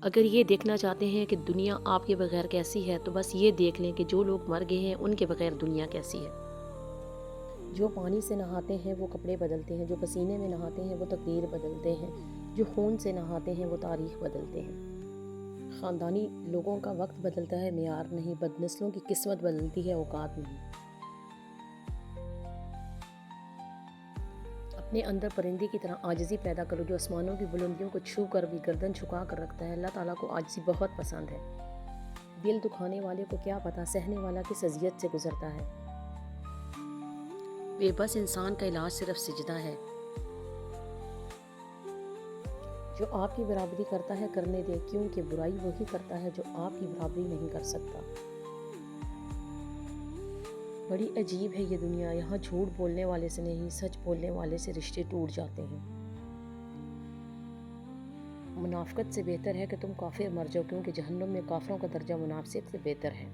اگر یہ دیکھنا چاہتے ہیں کہ دنیا آپ کے بغیر کیسی ہے تو بس یہ دیکھ لیں کہ جو لوگ مر گئے ہیں ان کے بغیر دنیا کیسی ہے۔ جو پانی سے نہاتے ہیں وہ کپڑے بدلتے ہیں، جو پسینے میں نہاتے ہیں وہ تقدیر بدلتے ہیں، جو خون سے نہاتے ہیں وہ تاریخ بدلتے ہیں۔ خاندانی لوگوں کا وقت بدلتا ہے، معیار نہیں، بد نسلوں کی قسمت بدلتی ہے، اوقات نہیں۔ اپنے اندر پرندے کی طرح عاجزی پیدا کرو جو آسمانوں کی بلندیوں کو چھو کر بھی گردن جھکا کر رکھتا ہے۔ اللہ تعالیٰ کو عاجزی بہت پسند ہے۔ دل دکھانے والے کو کیا پتا سہنے والا کس اذیت سے گزرتا ہے۔ بے بس انسان کا علاج صرف سجدہ ہے۔ جو آپ کی برابری کرتا ہے کرنے دے، کیونکہ برائی وہی کرتا ہے جو آپ کی برابری نہیں کر سکتا۔ بڑی عجیب ہے یہ دنیا، یہاں جھوٹ بولنے والے سے نہیں، سچ بولنے والے سے رشتے ٹوٹ جاتے ہیں۔ منافقت سے بہتر ہے کہ تم کافر مر جاؤ، کیونکہ جہنم میں کافروں کا درجہ منافق سے بہتر ہے۔